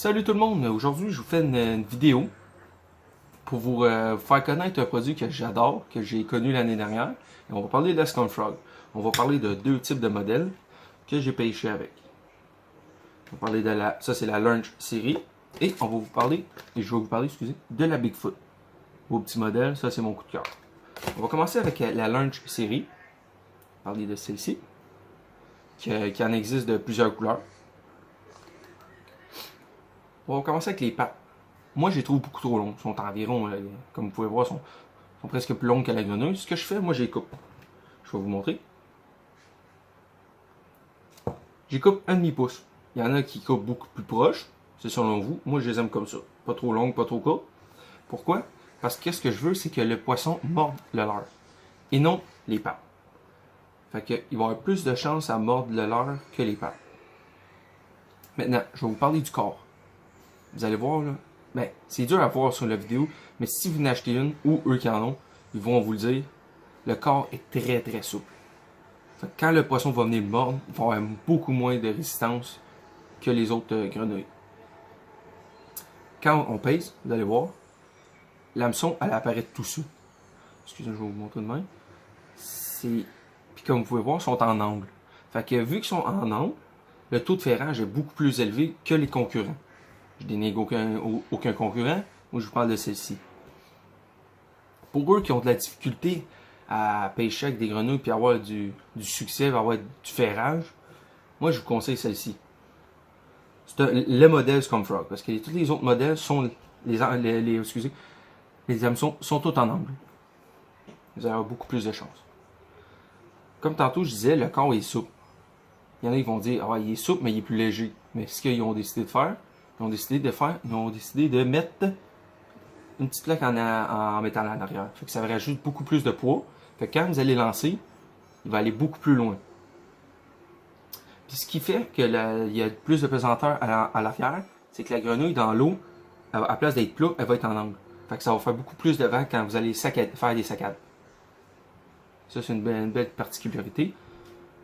Salut tout le monde, aujourd'hui je vous fais une vidéo pour vous faire connaître un produit que j'adore, que j'ai connu l'année dernière. Et on va parler de la Scumfrog. On va parler de deux types de modèles que j'ai pêché avec. On va parler de ça c'est la Lunch série. Et on va vous parler, et je vais vous parler, excusez, de la Bigfoot. Vos petits modèles, ça c'est mon coup de cœur. On va commencer avec la Lunch série. On va parler de celle-ci, qui en existe de plusieurs couleurs. On va commencer avec les pattes. Moi, je les trouve beaucoup trop longues. Ils sont environ, comme vous pouvez voir, sont presque plus longues que la grenouille. Ce que je fais, moi, je les coupe. Je vais vous montrer. J'y coupe un demi-pouce. Il y en a qui coupent beaucoup plus proche. C'est selon vous. Moi, je les aime comme ça. Pas trop longues, pas trop courtes. Pourquoi? Parce que ce que je veux, c'est que le poisson morde le leurre. Et non les pattes. Fait qu'il va y avoir plus de chances à mordre le leurre que les pattes. Maintenant, je vais vous parler du corps. Vous allez voir, là. Ben, c'est dur à voir sur la vidéo, mais si vous en achetez une, ou eux qui en ont, ils vont vous le dire, le corps est très très souple. Fait que quand le poisson va venir le mordre, il va avoir beaucoup moins de résistance que les autres grenouilles. Quand on pèse, vous allez voir, l'hameçon, elle apparaît tout seul. Excusez-moi, je vais vous montrer de même. Puis comme vous pouvez voir, ils sont en angle. Fait que vu qu'ils sont en angle, le taux de ferrage est beaucoup plus élevé que les concurrents. Je dénigre aucun concurrent. Moi, je vous parle de celle-ci. Pour eux qui ont de la difficulté à pêcher avec des grenouilles puis avoir du succès, avoir du ferrage, moi, je vous conseille celle-ci. C'est le modèle Scumfrog. Parce que tous les autres modèles sont les hameçons sont tous en angle. Vous allez avoir beaucoup plus de chance. Comme tantôt, je disais, le corps est souple. Il y en a qui vont dire, ah, il est souple, mais il est plus léger. Mais ce qu'ils ont décidé de faire, ils ont décidé de mettre une petite plaque en métal en arrière. Fait que ça rajoute beaucoup plus de poids. Fait que quand vous allez lancer, il va aller beaucoup plus loin. Puis ce qui fait qu'il y a plus de pesanteur à l'arrière, c'est que la grenouille dans l'eau, à place d'être plat, elle va être en angle. Fait que ça va faire beaucoup plus de vent quand vous allez faire des saccades. Ça, c'est une belle particularité.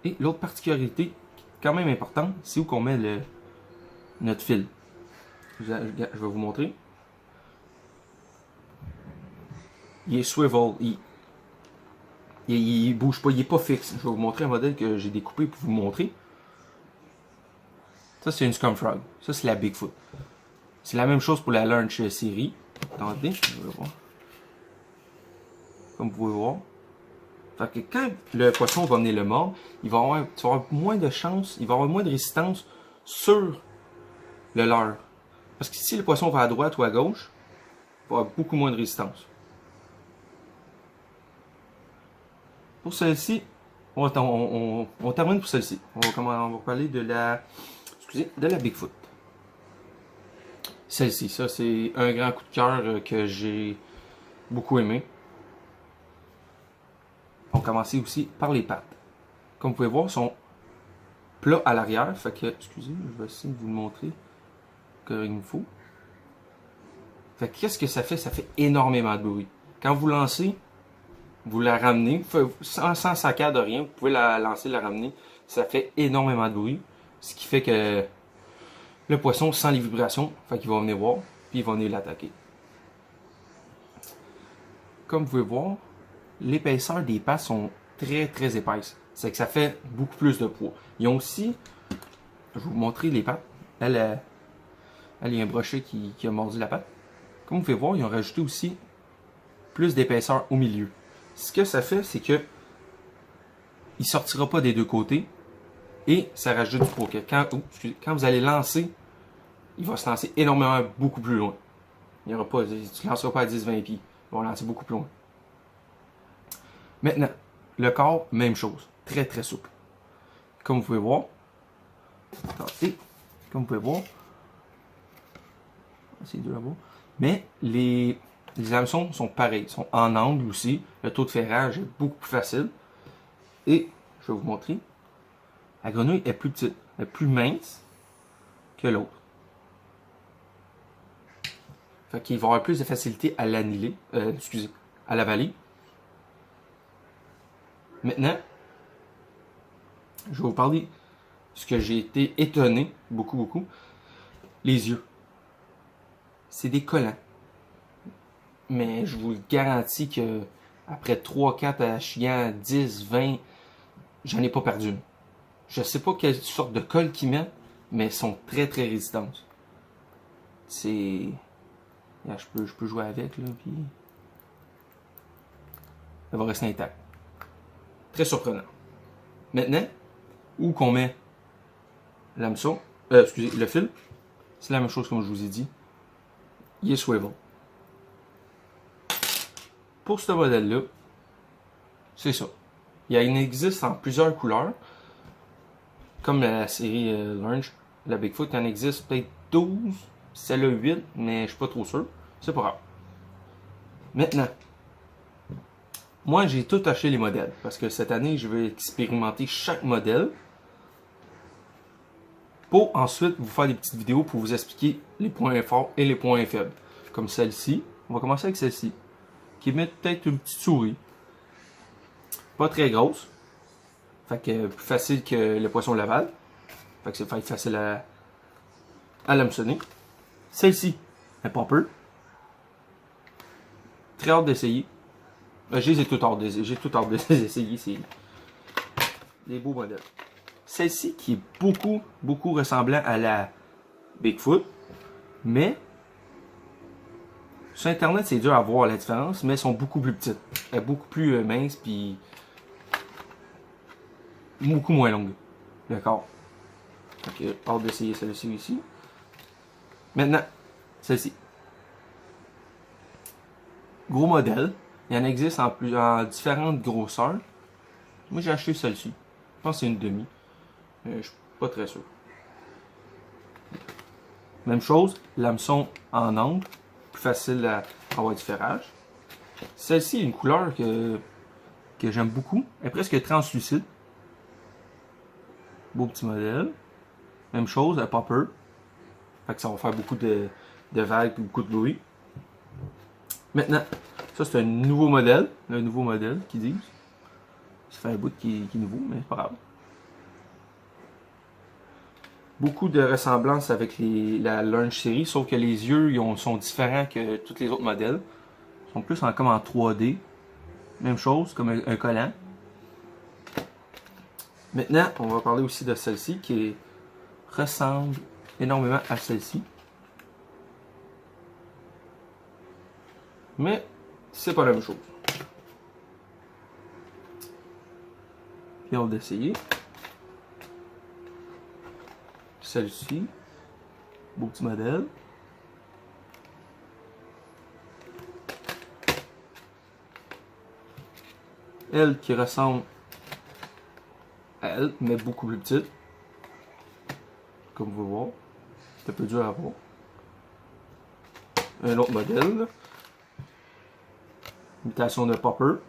Et l'autre particularité, quand même importante, c'est où qu'on met notre fil. Je vais vous montrer. Il est swivel, il bouge pas, il est pas fixe. Je vais vous montrer un modèle que j'ai découpé pour vous montrer. Ça, c'est une Scumfrog. Ça, c'est la Bigfoot. C'est la même chose pour la Lunch série. Attendez, je vais voir. Comme vous pouvez voir. Fait que quand le poisson va venir le mordre, tu vas avoir moins de chance, il va avoir moins de résistance sur le leurre. Parce que si le poisson va à droite ou à gauche, il va avoir beaucoup moins de résistance. Pour celle-ci, on termine pour celle-ci. On va parler de la Bigfoot. Celle-ci, ça c'est un grand coup de cœur que j'ai beaucoup aimé. On va commencer aussi par les pattes. Comme vous pouvez voir, ils sont plats à l'arrière. Fait que, excusez, je vais essayer de vous le montrer comme il me faut. Fait que qu'est-ce que ça fait? Ça fait énormément de bruit. Quand vous lancez, vous la ramenez, sans saccade de rien, vous pouvez la lancer, la ramener. Ça fait énormément de bruit. Ce qui fait que le poisson sent les vibrations, fait qu'il va venir voir, puis il va venir l'attaquer. Comme vous pouvez voir, l'épaisseur des pattes sont très très épaisses. C'est que ça fait beaucoup plus de poids. Ils ont aussi, je vais vous montrer les pattes. Elle, il y a un brochet qui a mordu la patte. Comme vous pouvez voir, ils ont rajouté aussi plus d'épaisseur au milieu. Ce que ça fait, c'est que il sortira pas des deux côtés et ça rajoute du poids. Quand vous allez lancer, il va se lancer énormément beaucoup plus loin. Tu ne lanceras pas à 10-20 pieds. Il va lancer beaucoup plus loin. Maintenant, le corps, même chose. Très très souple. Comme vous pouvez voir. Attendez. Comme vous pouvez voir. C'est deux là-bas. Mais les hameçons sont pareils. Ils sont en angle aussi. Le taux de ferrage est beaucoup plus facile. Et, je vais vous montrer. La grenouille est plus petite. Elle est plus mince que l'autre. Fait qu'il va avoir plus de facilité à l'annihiler. À l'avaler. Maintenant, je vais vous parler de ce que j'ai été étonné, beaucoup. Les yeux. c'est des collants. Mais je vous le garantis que après 3, 4 achillants, 10, 20, j'en ai pas perdu une. Je sais pas quelle sorte de colle qu'ils mettent, mais elles sont très très résistantes. C'est... Je peux jouer avec, là, puis... Elle va rester intacte. Très surprenant. Maintenant, où qu'on met l'hameçon, excusez, le fil, c'est la même chose comme je vous ai dit. Il est swivel. Pour ce modèle-là, c'est ça. Il existe en plusieurs couleurs. Comme la série Lunch, la Bigfoot, il en existe peut-être 12, celle-là 8, mais je suis pas trop sûr. C'est pas grave. Maintenant, moi j'ai tout acheté les modèles, parce que cette année je vais expérimenter chaque modèle, pour ensuite vous faire des petites vidéos pour vous expliquer les points forts et les points faibles. Comme celle-ci, on va commencer avec celle-ci, qui met peut-être une petite souris. Pas très grosse. Fait que plus facile que le poisson Laval. Fait que c'est facile à l'hameçonner. Celle-ci, un popper. Très hâte d'essayer. J'ai tout hâte d'essayer. C'est des beaux modèles. Celle-ci qui est beaucoup ressemblant à la Bigfoot. Mais sur internet c'est dur à voir la différence. Mais elles sont beaucoup plus petites. Elles sont beaucoup plus minces. Puis beaucoup moins longues. D'accord. Ok, hâte d'essayer celle-ci ici. Maintenant, celle-ci. Gros modèle. Il y en existe en différentes grosseurs. Moi, j'ai acheté celle-ci. Je pense que c'est une demi. Je suis pas très sûr. Même chose, l'hameçon en angle. Plus facile à avoir du ferrage. Celle-ci, une couleur que j'aime beaucoup. Elle est presque translucide. Beau petit modèle. Même chose, un popper. Fait que ça va faire beaucoup de vagues et beaucoup de bruit. Maintenant, ça c'est un nouveau modèle. Un nouveau modèle qu'ils disent. Ça fait un bout qui est nouveau, mais c'est pas grave. Beaucoup de ressemblances avec la Lunch série, sauf que les yeux sont différents que tous les autres modèles. Ils sont plus comme en 3D. Même chose, comme un collant. Maintenant, on va parler aussi de celle-ci qui ressemble énormément à celle-ci. Mais c'est pas la même chose. Puis on va essayer. Celle-ci. Beau petit modèle. Elle qui ressemble à elle, mais beaucoup plus petite. Comme vous pouvez voir. C'est un peu dur à voir. Un autre modèle. Imitation de popper.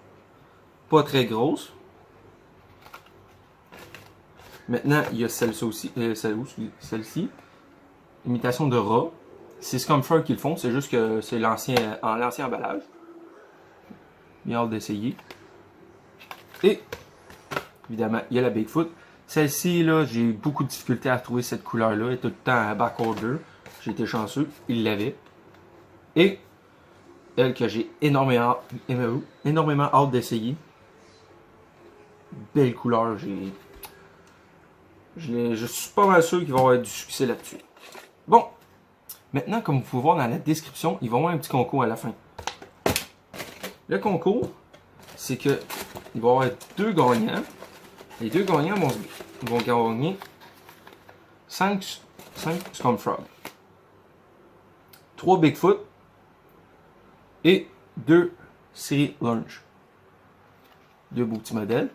Pas très grosse. Maintenant, il y a celle-ci aussi. Celle-ci. Imitation de rat. C'est Scumfur qui le font, c'est juste que c'est l'ancien emballage. Bien hâte d'essayer. Et, évidemment, il y a la Bigfoot. Celle-ci, là, j'ai eu beaucoup de difficultés à trouver cette couleur-là. Elle est tout le temps à backorder. J'ai été chanceux, il l'avait. Et, elle que j'ai énormément hâte d'essayer. Belle couleur, je suis pas mal sûr qu'il va y avoir du succès là-dessus. Bon, maintenant, comme vous pouvez voir dans la description, il va y avoir un petit concours à la fin. Le concours, c'est que il va y avoir 2 gagnants. Les 2 gagnants vont gagner 5 Scumfrog, 3 Bigfoot et 2 séries Lunch. 2 beaux petits modèles.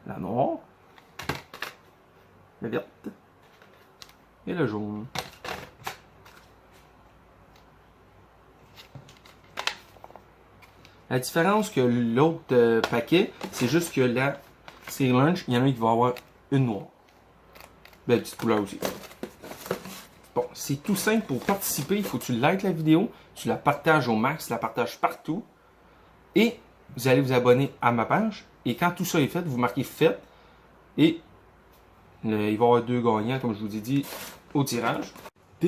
La noire, la verte et le jaune. La différence que l'autre paquet, c'est juste que la série Lunch, il y en a qui vont avoir une noire. Belle petite couleur aussi. Bon, c'est tout simple pour participer. Il faut que tu likes la vidéo, tu la partages au max, tu la partages partout. Et vous allez vous abonner à ma page. Et quand tout ça est fait, vous marquez fait. Et il va y avoir 2 gagnants, comme je vous ai dit, au tirage.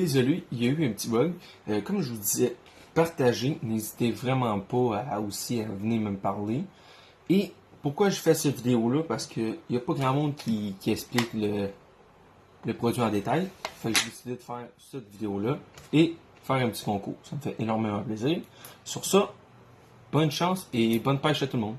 désolé, il y a eu un petit bug. Comme je vous disais, partagez, n'hésitez vraiment pas aussi à venir me parler. Et pourquoi je fais cette vidéo-là? Parce qu'il n'y a pas grand monde qui explique le produit en détail. Fait que j'ai décidé de faire cette vidéo-là et faire un petit concours. Ça me fait énormément plaisir. Sur ça, bonne chance et bonne pêche à tout le monde.